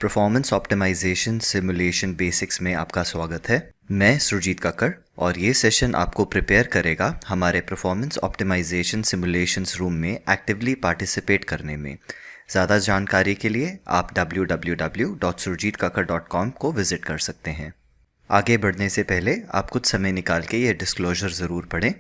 Performance optimization simulation basics में आपका स्वागत है। मैं सुरजीत कक्कड़ और ये सेशन आपको प्रिपेयर करेगा हमारे परफॉर्मेंस ऑप्टिमाइजेशन सिमुलेशंस रूम में एक्टिवली पार्टिसिपेट करने में। ज़्यादा जानकारी के लिए आप www.surjitkakkar.com को विज़िट कर सकते हैं। आगे बढ़ने से पहले आप कुछ समय निकाल के ये डिस्क्लोजर ज़रूर पढ़ें।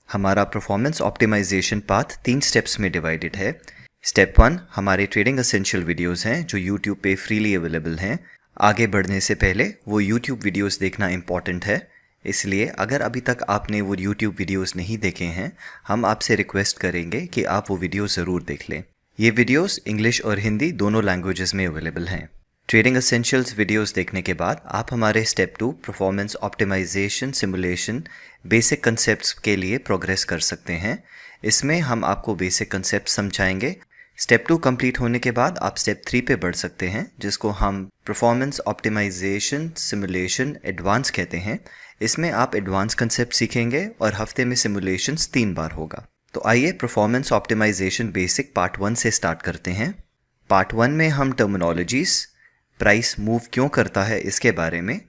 हमारा परफॉर्मेंस ऑप्टिमाइजेशन पाथ 3 स्टेप्स में डिवाइडेड है। स्टेप 1 हमारे ट्रेडिंग एसेंशियल वीडियोस हैं जो यूट्यूब पे फ्रीली अवेलेबल हैं। आगे बढ़ने से पहले वो यूट्यूब वीडियोस देखना इम्पॉर्टेंट है, इसलिए अगर अभी तक आपने वो यूट्यूब वीडियोस नहीं देखे हैं, हम आपसे रिक्वेस्ट करेंगे कि आप वो वीडियोस ज़रूर देख लें। ये वीडियोस इंग्लिश और हिंदी दोनों लैंग्वेजेस में अवेलेबल हैं। ट्रेडिंग एसेंशियल्स वीडियोस देखने के बाद आप हमारे step 2 performance optimization simulation basic concepts के लिए प्रोग्रेस कर सकते हैं। इसमें हम आपको बेसिक कंसेप्ट समझाएंगे। स्टेप 2 कंप्लीट होने के बाद आप स्टेप 3 पे बढ़ सकते हैं, जिसको हम परफॉर्मेंस ऑप्टिमाइजेशन सिमुलेशन एडवांस कहते हैं। इसमें आप एडवांस कंसेप्ट सीखेंगे और हफ्ते में सिमुलेशंस 3 बार होगा। तो आइए परफॉर्मेंस ऑप्टिमाइजेशन बेसिक पार्ट 1 से स्टार्ट करते हैं। पार्ट 1 में हम टर्मिनोलॉजीज़, प्राइस मूव क्यों करता है इसके बारे में,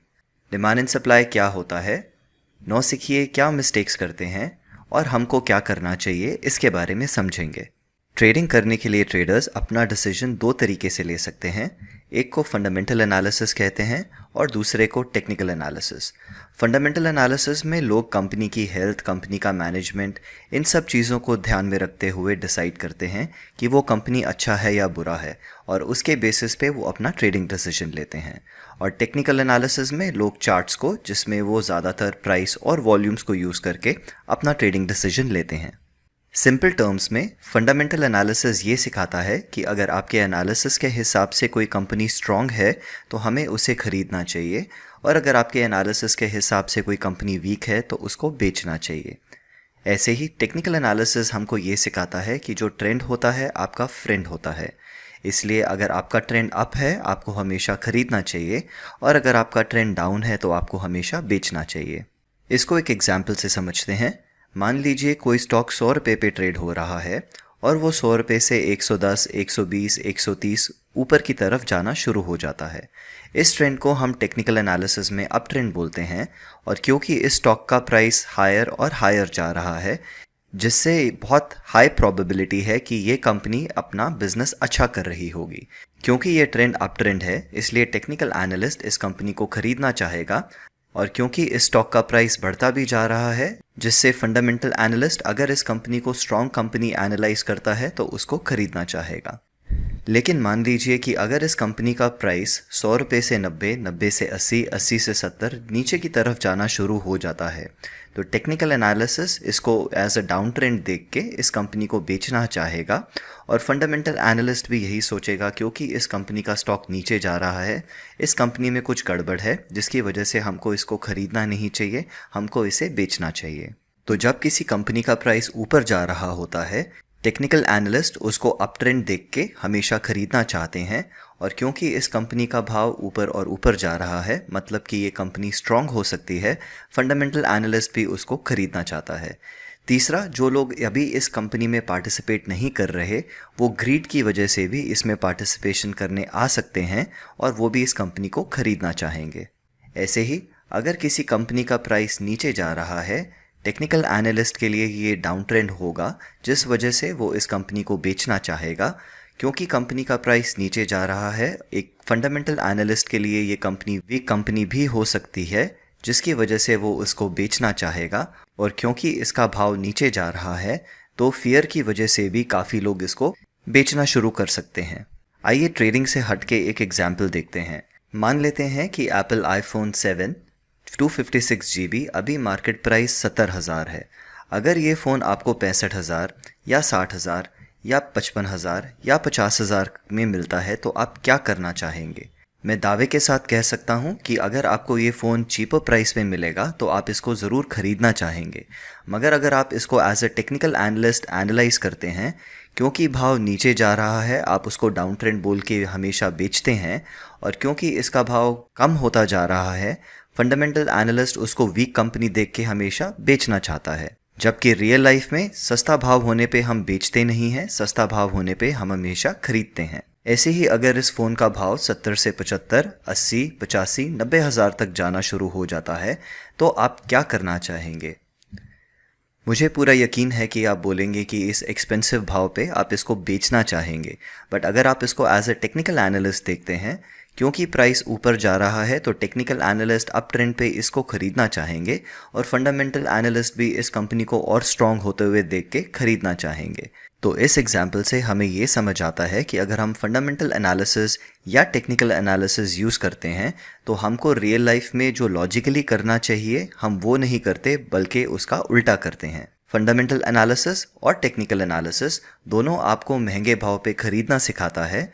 डिमांड एंड सप्लाई क्या होता है, नौसिखिए क्या मिस्टेक्स करते हैं और हमको क्या करना चाहिए इसके बारे में समझेंगे। ट्रेडिंग करने के लिए ट्रेडर्स अपना डिसीजन 2 तरीके से ले सकते हैं। एक को फंडामेंटल एनालिसिस कहते हैं और दूसरे को टेक्निकल एनालिसिस। फंडामेंटल एनालिसिस में लोग कंपनी की हेल्थ, कंपनी का मैनेजमेंट, इन सब चीज़ों को ध्यान में रखते हुए डिसाइड करते हैं कि वो कंपनी अच्छा है या बुरा है, और उसके बेसिस पे वो अपना ट्रेडिंग डिसीजन लेते हैं। और टेक्निकल एनालिसिस में लोग चार्ट्स को, जिसमें वो ज़्यादातर प्राइस और वॉल्यूम्स को यूज़ करके अपना ट्रेडिंग डिसीजन लेते हैं। सिंपल टर्म्स में फंडामेंटल एनालिसिस ये सिखाता है कि अगर आपके एनालिसिस के हिसाब से कोई कंपनी स्ट्रांग है तो हमें उसे खरीदना चाहिए, और अगर आपके एनालिसिस के हिसाब से कोई कंपनी वीक है तो उसको बेचना चाहिए। ऐसे ही टेक्निकल एनालिसिस हमको ये सिखाता है कि जो ट्रेंड होता है आपका फ्रेंड होता है, इसलिए अगर आपका ट्रेंड अप है आपको हमेशा खरीदना चाहिए, और अगर आपका ट्रेंड डाउन है तो आपको हमेशा बेचना चाहिए। इसको एक एग्जाम्पल से समझते हैं। मान लीजिए कोई स्टॉक 100 रुपये पे ट्रेड हो रहा है और वो 100 रुपये से 110, 120, 130 ऊपर की तरफ जाना शुरू हो जाता है। इस ट्रेंड को हम टेक्निकल एनालिसिस में अप ट्रेंड बोलते हैं, और क्योंकि इस स्टॉक का प्राइस हायर और हायर जा रहा है, जिससे बहुत हाई प्रोबेबिलिटी है कि ये कंपनी अपना बिजनेस अच्छा कर रही होगी। क्योंकि ये ट्रेंड अप ट्रेंड है, इसलिए टेक्निकल एनालिस्ट इस कंपनी को खरीदना चाहेगा, और क्योंकि इस स्टॉक का प्राइस बढ़ता भी जा रहा है, जिससे फंडामेंटल एनालिस्ट अगर इस कंपनी को स्ट्रॉन्ग कंपनी एनालाइज करता है तो उसको खरीदना चाहेगा। लेकिन मान लीजिए कि अगर इस कंपनी का प्राइस 100 रुपये से 90, 90 से 80, 80 से 70 नीचे की तरफ जाना शुरू हो जाता है, तो टेक्निकल एनालिसिस इसको एज अ डाउन ट्रेंड देख के इस कंपनी को बेचना चाहेगा, और फंडामेंटल एनालिस्ट भी यही सोचेगा क्योंकि इस कंपनी का स्टॉक नीचे जा रहा है, इस कंपनी में कुछ गड़बड़ है जिसकी वजह से हमको इसको खरीदना नहीं चाहिए, हमको इसे बेचना चाहिए। तो जब किसी कंपनी का प्राइस ऊपर जा रहा होता है, टेक्निकल एनालिस्ट उसको अप ट्रेंड देख के हमेशा खरीदना चाहते हैं, और क्योंकि इस कंपनी का भाव ऊपर और ऊपर जा रहा है, मतलब कि ये कंपनी स्ट्रांग हो सकती है, फंडामेंटल एनालिस्ट भी उसको खरीदना चाहता है। तीसरा, जो लोग अभी इस कंपनी में पार्टिसिपेट नहीं कर रहे, वो ग्रीड की वजह से भी इसमें पार्टिसिपेशन करने आ सकते हैं और वो भी इस कंपनी को खरीदना चाहेंगे। ऐसे ही अगर किसी कंपनी का प्राइस नीचे जा रहा है, टेक्निकल एनालिस्ट के लिए ये डाउन ट्रेंड होगा, जिस वजह से वो इस कंपनी को बेचना चाहेगा। क्योंकि कंपनी का प्राइस नीचे जा रहा है, एक फंडामेंटल एनालिस्ट के लिए ये कंपनी वीक कंपनी भी हो सकती है, जिसकी वजह से वो उसको बेचना चाहेगा, और क्योंकि इसका भाव नीचे जा रहा है तो फियर की वजह से भी काफ़ी लोग इसको बेचना शुरू कर सकते हैं। आइए ट्रेडिंग से हटके एक एग्जाम्पल देखते हैं। मान लेते हैं कि एप्पल आईफोन 7 256 GB अभी मार्केट प्राइस 70,000 है। अगर ये फ़ोन आपको 65,000 या 60,000 या 55,000 या 50,000 में मिलता है तो आप क्या करना चाहेंगे? मैं दावे के साथ कह सकता हूँ कि अगर आपको ये फ़ोन चीपर प्राइस में मिलेगा तो आप इसको ज़रूर ख़रीदना चाहेंगे। मगर अगर आप इसको as a technical analyst analyse करते हैं, क्योंकि भाव नीचे जा रहा है आप उसको डाउन ट्रेंड बोल के हमेशा बेचते हैं, और क्योंकि इसका भाव कम होता जा रहा है, फंडामेंटल एनालिस्ट उसको वीक कंपनी देख के हमेशा बेचना चाहता है, जबकि रियल लाइफ में सस्ता भाव होने पे हम बेचते नहीं हैं, सस्ता भाव होने पे हम हमेशा खरीदते हैं। ऐसे ही अगर इस फ़ोन का भाव 70 से 75, 80, 85, 90 हज़ार तक जाना शुरू हो जाता है तो आप क्या करना चाहेंगे? मुझे पूरा यकीन है कि आप बोलेंगे कि इस एक्सपेंसिव भाव पे आप इसको बेचना चाहेंगे, बट अगर आप इसको एज ए टेक्निकल एनालिस्ट देखते हैं, क्योंकि प्राइस ऊपर जा रहा है तो टेक्निकल एनालिस्ट अप ट्रेंड पे इसको खरीदना चाहेंगे और फंडामेंटल एनालिस्ट भी इस कंपनी को और स्ट्रांग होते हुए देख के खरीदना चाहेंगे। तो इस एग्जाम्पल से हमें ये समझ आता है कि अगर हम फंडामेंटल एनालिसिस या टेक्निकल एनालिसिस यूज़ करते हैं तो हमको रियल लाइफ में जो लॉजिकली करना चाहिए हम वो नहीं करते, बल्कि उसका उल्टा करते हैं। फंडामेंटल एनालिसिस और टेक्निकल एनालिसिस दोनों आपको महंगे भाव पे खरीदना सिखाता है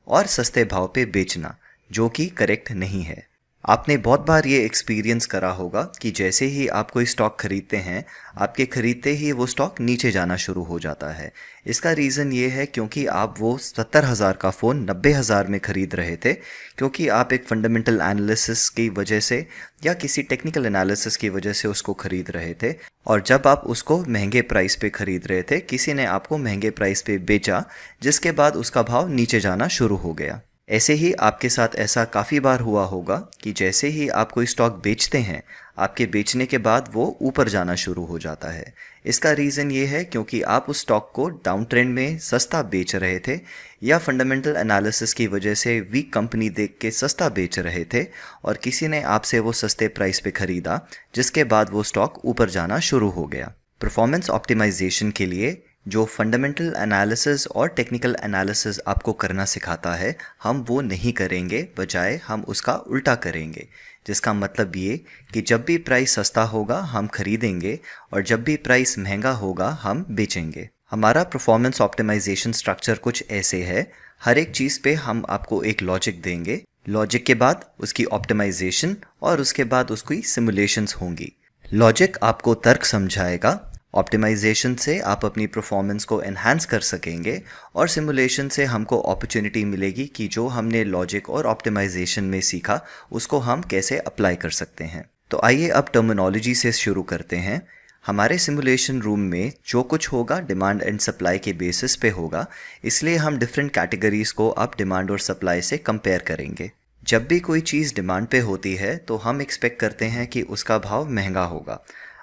और सस्ते भाव पे बेचना, जो कि करेक्ट नहीं है। आपने बहुत बार ये एक्सपीरियंस करा होगा कि जैसे ही आप कोई स्टॉक खरीदते हैं, आपके खरीदते ही वो स्टॉक नीचे जाना शुरू हो जाता है। इसका रीज़न ये है क्योंकि आप वो 70,000 का फ़ोन 90,000 में ख़रीद रहे थे, क्योंकि आप एक फंडामेंटल एनालिसिस की वजह से या किसी टेक्निकल एनालिसिस की वजह से उसको ख़रीद रहे थे, और जब आप उसको महंगे प्राइस पे ख़रीद रहे थे, किसी ने आपको महंगे प्राइस पे बेचा, जिसके बाद उसका भाव नीचे जाना शुरू हो गया। ऐसे ही आपके साथ ऐसा काफ़ी बार हुआ होगा कि जैसे ही आप कोई स्टॉक बेचते हैं, आपके बेचने के बाद वो ऊपर जाना शुरू हो जाता है। इसका रीज़न ये है क्योंकि आप उस स्टॉक को डाउन ट्रेंड में सस्ता बेच रहे थे या फंडामेंटल एनालिसिस की वजह से वीक कंपनी देख के सस्ता बेच रहे थे और किसी ने आपसे वो सस्ते प्राइस पे ख़रीदा, जिसके बाद वो स्टॉक ऊपर जाना शुरू हो गया। परफॉर्मेंस ऑप्टिमाइजेशन के लिए जो फंडामेंटल एनालिसिस और टेक्निकल एनालिसिस आपको करना सिखाता है, हम वो नहीं करेंगे, बजाय हम उसका उल्टा करेंगे। जिसका मतलब ये कि जब भी प्राइस सस्ता होगा हम खरीदेंगे और जब भी प्राइस महंगा होगा हम बेचेंगे। हमारा परफॉर्मेंस ऑप्टिमाइजेशन स्ट्रक्चर कुछ ऐसे है। हर एक चीज़ पे हम आपको एक लॉजिक देंगे, लॉजिक के बाद उसकी ऑप्टिमाइजेशन और उसके बाद उसकी सिमुलेशंस होंगी। लॉजिक आपको तर्क समझाएगा, ऑप्टिमाइजेशन से आप अपनी परफॉर्मेंस को एनहांस कर सकेंगे और सिमुलेशन से हमको अपॉर्चुनिटी मिलेगी कि जो हमने लॉजिक और ऑप्टिमाइजेशन में सीखा उसको हम कैसे अप्लाई कर सकते हैं। तो आइए अब टर्मिनोलॉजी से शुरू करते हैं। हमारे सिमुलेशन रूम में जो कुछ होगा डिमांड एंड सप्लाई के बेसिस पे होगा, इसलिए हम डिफरेंट कैटेगरीज को अब डिमांड और सप्लाई से कंपेयर करेंगे। जब भी कोई चीज़ डिमांड पे होती है तो हम एक्सपेक्ट करते हैं कि उसका भाव महंगा होगा।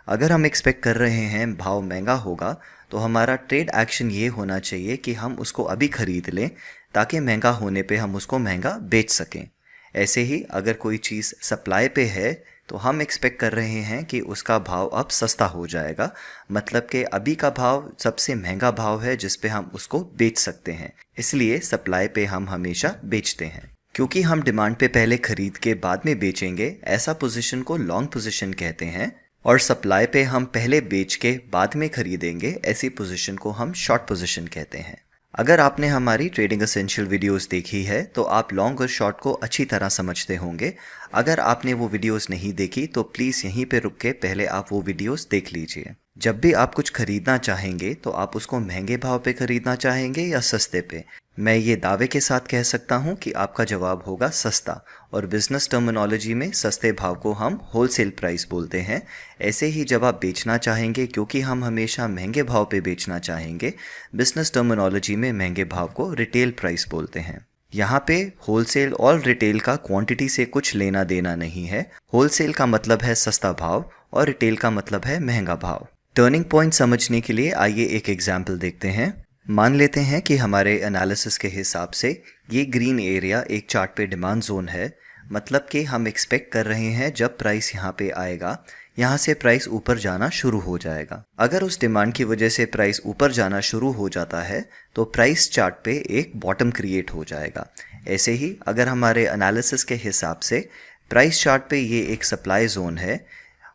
अगर हम एक्सपेक्ट कर रहे हैं भाव महंगा होगा तो हमारा ट्रेड एक्शन ये होना चाहिए कि हम उसको अभी ख़रीद लें ताकि महंगा होने पे हम उसको महंगा बेच सकें। ऐसे ही अगर कोई चीज़ सप्लाई पे है तो हम एक्सपेक्ट कर रहे हैं कि उसका भाव अब सस्ता हो जाएगा, मतलब कि अभी का भाव सबसे महंगा भाव है जिस पे हम उसको बेच सकते हैं। इसलिए सप्लाई पे हम हमेशा बेचते हैं। क्योंकि हम डिमांड पे पहले खरीद के बाद में बेचेंगे, ऐसा पोजीशन को लॉन्ग पोजीशन कहते हैं, और सप्लाई पे हम पहले बेच के बाद में खरीदेंगे, ऐसी पोजीशन को हम शॉर्ट पोजीशन कहते हैं। अगर आपने हमारी ट्रेडिंग एसेंशियल वीडियोस देखी है तो आप लॉन्ग और शॉर्ट को अच्छी तरह समझते होंगे। अगर आपने वो वीडियोस नहीं देखी तो प्लीज़ यहीं पे रुक के पहले आप वो वीडियोस देख लीजिए। जब भी आप कुछ खरीदना चाहेंगे तो आप उसको महंगे भाव पे खरीदना चाहेंगे या सस्ते पे? मैं ये दावे के साथ कह सकता हूँ कि आपका जवाब होगा सस्ता, और बिजनेस टर्मिनोलॉजी में सस्ते भाव को हम होलसेल प्राइस बोलते हैं। ऐसे ही जब आप बेचना चाहेंगे, क्योंकि हम हमेशा महंगे भाव पे बेचना चाहेंगे, बिजनेस टर्मिनोलॉजी में महंगे भाव को रिटेल प्राइस बोलते हैं। यहाँ पे होलसेल और रिटेल का क्वांटिटी से कुछ लेना देना नहीं है। होलसेल का मतलब है सस्ता भाव और रिटेल का मतलब है महंगा भाव। टर्निंग पॉइंट समझने के लिए आइए एक एग्जाम्पल देखते हैं। मान लेते हैं कि हमारे एनालिसिस के हिसाब से ये ग्रीन एरिया एक चार्ट पे डिमांड जोन है, मतलब कि हम एक्सपेक्ट कर रहे हैं जब प्राइस यहाँ पे आएगा, यहाँ से प्राइस ऊपर जाना शुरू हो जाएगा। अगर उस डिमांड की वजह से प्राइस ऊपर जाना शुरू हो जाता है तो प्राइस चार्ट पे एक बॉटम क्रिएट हो जाएगा। ऐसे ही अगर हमारे एनालिसिस के हिसाब से प्राइस चार्ट पे ये एक सप्लाई जोन है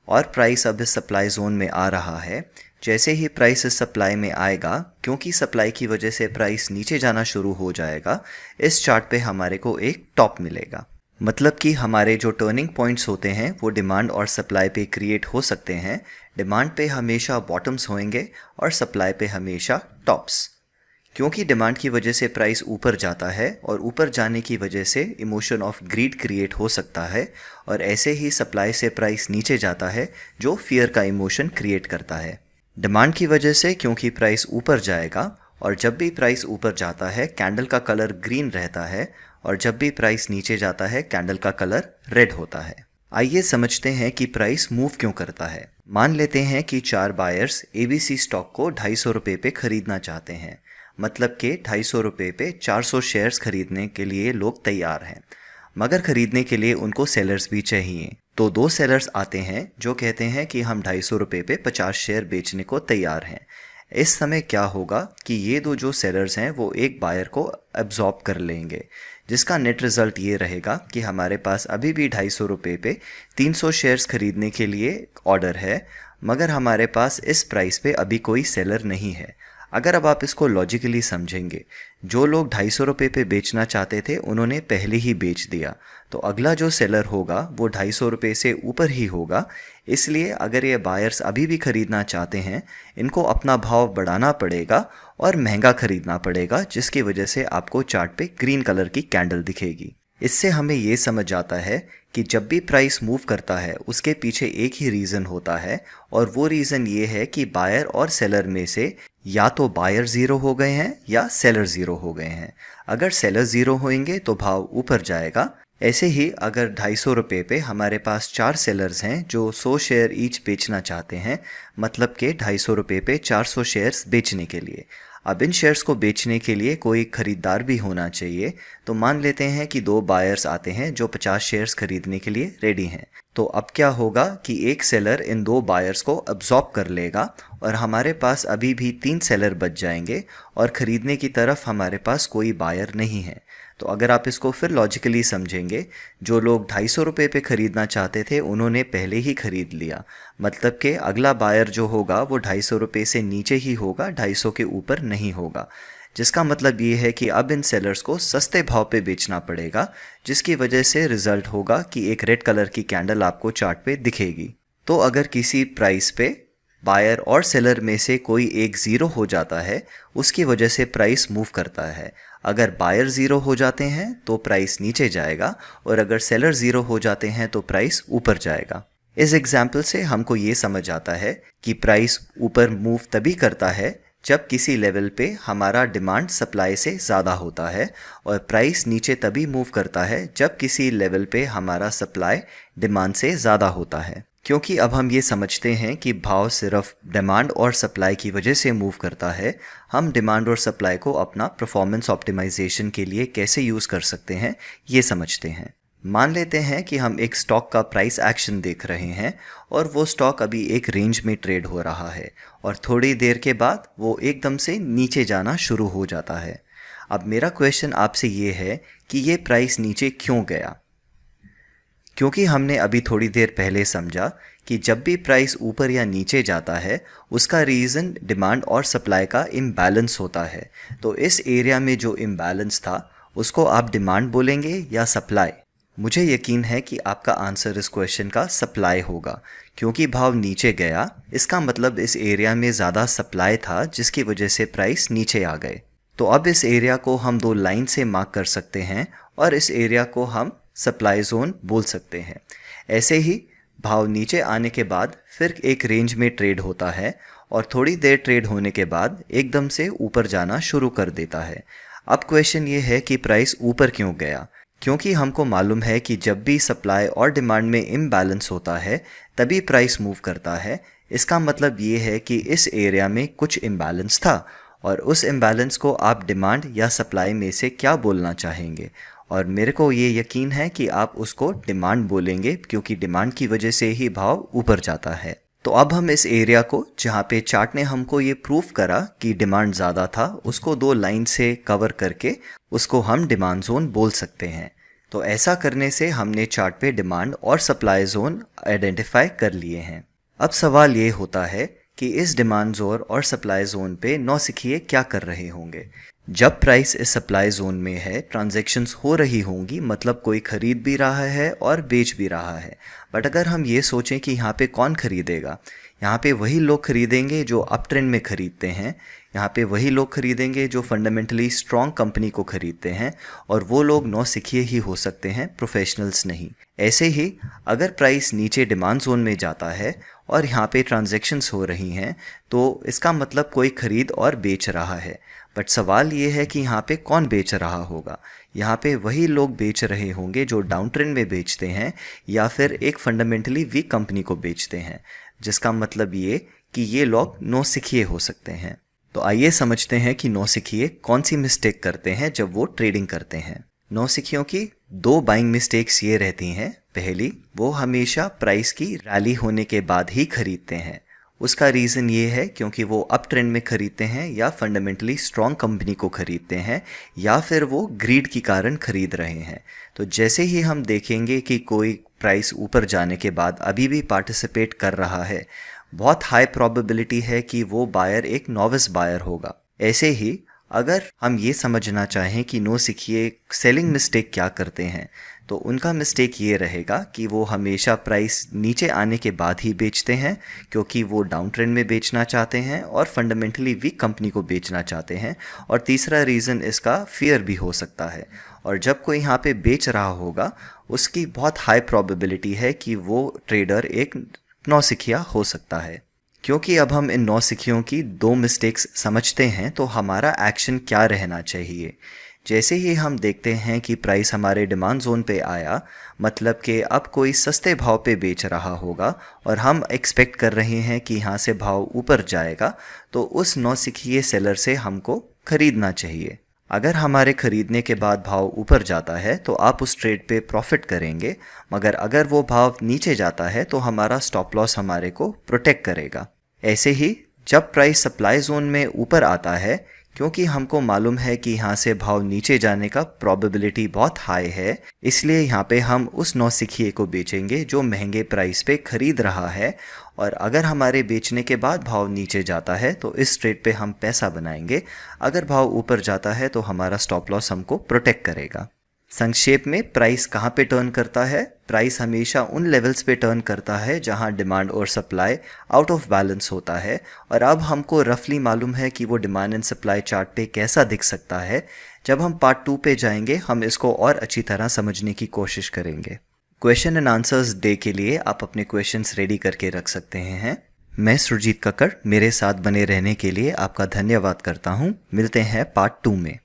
और प्राइस अब इस सप्लाई जोन में आ रहा है, जैसे ही प्राइस इस सप्लाई में आएगा, क्योंकि सप्लाई की वजह से प्राइस नीचे जाना शुरू हो जाएगा, इस चार्ट पे हमारे को एक टॉप मिलेगा। मतलब कि हमारे जो टर्निंग पॉइंट्स होते हैं वो डिमांड और सप्लाई पे क्रिएट हो सकते हैं। डिमांड पे हमेशा बॉटम्स होंगे और सप्लाई पे हमेशा टॉप्स। क्योंकि डिमांड की वजह से प्राइस ऊपर जाता है और ऊपर जाने की वजह से इमोशन ऑफ ग्रीड क्रिएट हो सकता है, और ऐसे ही सप्लाई से प्राइस नीचे जाता है जो फियर का इमोशन क्रिएट करता है। डिमांड की वजह से क्योंकि प्राइस ऊपर जाएगा, और जब भी प्राइस ऊपर जाता है कैंडल का कलर ग्रीन रहता है, और जब भी प्राइस नीचे जाता है कैंडल का कलर रेड होता है। आइए समझते हैं कि प्राइस मूव क्यों करता है। मान लेते हैं कि 4 बायर्स ABC स्टॉक को 250 रुपये पे खरीदना चाहते हैं, मतलब कि 250 रुपये पे 400 शेयर्स खरीदने के लिए लोग तैयार हैं, मगर खरीदने के लिए उनको सेलर्स भी चाहिए। तो 2 सेलर्स आते हैं जो कहते हैं कि हम 250 रुपये पे 50 शेयर बेचने को तैयार हैं। इस समय क्या होगा कि ये दो जो सेलर्स हैं वो एक बायर को एब्जॉर्ब कर लेंगे, जिसका नेट रिज़ल्ट ये रहेगा कि हमारे पास अभी भी 250 रुपये पे 300 शेयर्स खरीदने के लिए ऑर्डर है, मगर हमारे पास इस प्राइस पे अभी कोई सेलर नहीं है। अगर अब आप इसको लॉजिकली समझेंगे, जो लोग 250 रुपये पे बेचना चाहते थे उन्होंने पहले ही बेच दिया, तो अगला जो सेलर होगा वो 250 रुपये से ऊपर ही होगा। इसलिए अगर ये बायर्स अभी भी खरीदना चाहते हैं, इनको अपना भाव बढ़ाना पड़ेगा और महंगा खरीदना पड़ेगा, जिसकी वजह से आपको चार्ट पे ग्रीन कलर की कैंडल दिखेगी। इससे हमें ये समझ आता है कि जब भी प्राइस मूव करता है उसके पीछे एक ही रीज़न होता है, और वो रीज़न ये है कि बायर और सेलर में से या तो बायर ज़ीरो हो गए हैं या सेलर ज़ीरो हो गए हैं। अगर सेलर ज़ीरो होंगे तो भाव ऊपर जाएगा। ऐसे ही अगर 250 रुपये पे हमारे पास 4 सेलर्स हैं जो 100 शेयर ईच बेचना चाहते हैं, मतलब कि 250 रुपये पे 400 शेयर्स बेचने के लिए। अब इन शेयर्स को बेचने के लिए कोई ख़रीदार भी होना चाहिए, तो मान लेते हैं कि 2 बायर्स आते हैं जो 50 शेयर्स खरीदने के लिए रेडी हैं। तो अब क्या होगा कि एक सेलर इन 2 बायर्स को अब्जॉर्ब कर लेगा, और हमारे पास अभी भी 3 सेलर बच जाएंगे, और ख़रीदने की तरफ हमारे पास कोई बायर नहीं है। तो अगर आप इसको फिर लॉजिकली समझेंगे, जो लोग 250 रुपये पे ख़रीदना चाहते थे उन्होंने पहले ही ख़रीद लिया, मतलब कि अगला बायर जो होगा वो 250 रुपये से नीचे ही होगा, 250 के ऊपर नहीं होगा। जिसका मतलब ये है कि अब इन सेलर्स को सस्ते भाव पे बेचना पड़ेगा, जिसकी वजह से रिज़ल्ट होगा कि एक रेड कलर की कैंडल आपको चार्ट पे दिखेगी। तो अगर किसी प्राइस पे बायर और सेलर में से कोई एक ज़ीरो हो जाता है, उसकी वजह से प्राइस मूव करता है। अगर बायर ज़ीरो हो जाते हैं तो प्राइस नीचे जाएगा, और अगर सेलर ज़ीरो हो जाते हैं तो प्राइस ऊपर जाएगा। इस एग्जाम्पल से हमको ये समझ आता है कि प्राइस ऊपर मूव तभी करता है जब किसी लेवल पे हमारा डिमांड सप्लाई से ज़्यादा होता है, और प्राइस नीचे तभी मूव करता है जब किसी लेवल पे हमारा सप्लाई डिमांड से ज़्यादा होता है। क्योंकि अब हम ये समझते हैं कि भाव सिर्फ डिमांड और सप्लाई की वजह से मूव करता है, हम डिमांड और सप्लाई को अपना परफॉर्मेंस ऑप्टिमाइजेशन के लिए कैसे यूज़ कर सकते हैं ये समझते हैं। मान लेते हैं कि हम एक स्टॉक का प्राइस एक्शन देख रहे हैं, और वो स्टॉक अभी एक रेंज में ट्रेड हो रहा है, और थोड़ी देर के बाद वो एकदम से नीचे जाना शुरू हो जाता है। अब मेरा क्वेश्चन आपसे ये है कि ये प्राइस नीचे क्यों गया? क्योंकि हमने अभी थोड़ी देर पहले समझा कि जब भी प्राइस ऊपर या नीचे जाता है उसका रीज़न डिमांड और सप्लाई का इम्बैलेंस होता है। तो इस एरिया में जो इम्बैलेंस था उसको आप डिमांड बोलेंगे या सप्लाई? मुझे यकीन है कि आपका आंसर इस क्वेश्चन का सप्लाई होगा, क्योंकि भाव नीचे गया, इसका मतलब इस एरिया में ज़्यादा सप्लाई था जिसकी वजह से प्राइस नीचे आ गए। तो अब इस एरिया को हम 2 लाइन से मार्क कर सकते हैं, और इस एरिया को हम सप्लाई जोन बोल सकते हैं। ऐसे ही भाव नीचे आने के बाद फिर एक रेंज में ट्रेड होता है, और थोड़ी देर ट्रेड होने के बाद एकदम से ऊपर जाना शुरू कर देता है। अब क्वेश्चन ये है कि प्राइस ऊपर क्यों गया? क्योंकि हमको मालूम है कि जब भी सप्लाई और डिमांड में इम्बैलेंस होता है तभी प्राइस मूव करता है। इसका मतलब ये है कि इस एरिया में कुछ इम्बैलेंस था, और उस इम्बैलेंस को आप डिमांड या सप्लाई में से क्या बोलना चाहेंगे? और मेरे को ये यकीन है कि आप उसको डिमांड बोलेंगे, क्योंकि डिमांड की वजह से ही भाव ऊपर जाता है। तो अब हम इस एरिया को, जहाँ पे चार्ट ने हमको ये प्रूफ करा कि डिमांड ज़्यादा था, उसको 2 लाइन से कवर करके उसको हम डिमांड जोन बोल सकते हैं। तो ऐसा करने से हमने चार्ट पे डिमांड और सप्लाई जोन आइडेंटिफाई कर लिए हैं। अब सवाल ये होता है कि इस डिमांड जोन और सप्लाई जोन पे नौसिखिए क्या कर रहे होंगे? जब प्राइस इस सप्लाई जोन में है, ट्रांजैक्शंस हो रही होंगी, मतलब कोई खरीद भी रहा है और बेच भी रहा है। बट अगर हम ये सोचें कि यहाँ पे कौन खरीदेगा, यहाँ पे वही लोग खरीदेंगे जो अप ट्रेंड में खरीदते हैं, यहाँ पे वही लोग खरीदेंगे जो फंडामेंटली स्ट्रॉन्ग कंपनी को खरीदते हैं, और वो लोग नौसिखिए ही हो सकते हैं, प्रोफेशनल्स नहीं। ऐसे ही अगर प्राइस नीचे डिमांड जोन में जाता है और यहाँ पे ट्रांजैक्शंस हो रही हैं, तो इसका मतलब कोई खरीद और बेच रहा है। बट सवाल ये है कि यहाँ पे कौन बेच रहा होगा। यहाँ पे वही लोग बेच रहे होंगे जो डाउन ट्रेंड में बेचते हैं या फिर एक फंडामेंटली वीक कंपनी को बेचते हैं, जिसका मतलब ये कि ये लोग नौसिखिए हो सकते हैं। तो आइए समझते हैं कि नौसिखिए कौन सी मिस्टेक करते हैं जब वो ट्रेडिंग करते हैं। नौसिखियों की दो बाइंग मिस्टेक्स ये रहती हैं। पहली, वो हमेशा प्राइस की रैली होने के बाद ही खरीदते हैं। उसका रीज़न ये है क्योंकि वो अप ट्रेंड में खरीदते हैं या फंडामेंटली स्ट्रॉन्ग कंपनी को खरीदते हैं, या फिर वो ग्रीड के कारण खरीद रहे हैं। तो जैसे ही हम देखेंगे कि कोई प्राइस ऊपर जाने के बाद अभी भी पार्टिसिपेट कर रहा है, बहुत हाई प्रोबेबिलिटी है कि वो बायर एक नॉविस बायर होगा। ऐसे ही अगर हम ये समझना चाहें कि नौसिखिए सेलिंग मिस्टेक क्या करते हैं, तो उनका मिस्टेक ये रहेगा कि वो हमेशा प्राइस नीचे आने के बाद ही बेचते हैं, क्योंकि वो डाउन ट्रेंड में बेचना चाहते हैं और फंडामेंटली वीक कंपनी को बेचना चाहते हैं। और तीसरा रीज़न इसका फियर भी हो सकता है। और जब कोई यहाँ पे बेच रहा होगा, उसकी बहुत हाई प्रोबेबिलिटी है कि वो ट्रेडर एक नौसिखिया हो सकता है। क्योंकि अब हम इन नौसिखियों की दो मिस्टेक्स समझते हैं, तो हमारा एक्शन क्या रहना चाहिए। जैसे ही हम देखते हैं कि प्राइस हमारे डिमांड जोन पे आया, मतलब कि अब कोई सस्ते भाव पे बेच रहा होगा और हम एक्सपेक्ट कर रहे हैं कि यहाँ से भाव ऊपर जाएगा, तो उस नौसिखिए सेलर से हमको खरीदना चाहिए। अगर हमारे खरीदने के बाद भाव ऊपर जाता है तो आप उस ट्रेड पे प्रॉफिट करेंगे, मगर अगर वो भाव नीचे जाता है तो हमारा स्टॉप लॉस हमारे को प्रोटेक्ट करेगा। ऐसे ही जब प्राइस सप्लाई जोन में ऊपर आता है, क्योंकि हमको मालूम है कि यहाँ से भाव नीचे जाने का प्रोबेबिलिटी बहुत हाई है, इसलिए यहाँ पे हम उस नौसिखिए को बेचेंगे जो महंगे प्राइस पे खरीद रहा है। और अगर हमारे बेचने के बाद भाव नीचे जाता है तो इस ट्रेड पे हम पैसा बनाएंगे। अगर भाव ऊपर जाता है तो हमारा स्टॉप लॉस हमको प्रोटेक्ट करेगा। संक्षेप में, प्राइस कहाँ पे टर्न करता है? प्राइस हमेशा उन लेवल्स पे टर्न करता है जहाँ डिमांड और सप्लाई आउट ऑफ बैलेंस होता है। और अब हमको रफली मालूम है कि वो डिमांड एंड सप्लाई चार्ट पे कैसा दिख सकता है। जब हम पार्ट 2 पे जाएंगे, हम इसको और अच्छी तरह समझने की कोशिश करेंगे। क्वेश्चन एंड आंसर्स डे के लिए आप अपने क्वेश्चंस रेडी करके रख सकते हैं। मैं सुरजीत कक्कड़, मेरे साथ बने रहने के लिए आपका धन्यवाद करता हूँ। मिलते हैं पार्ट 2 में।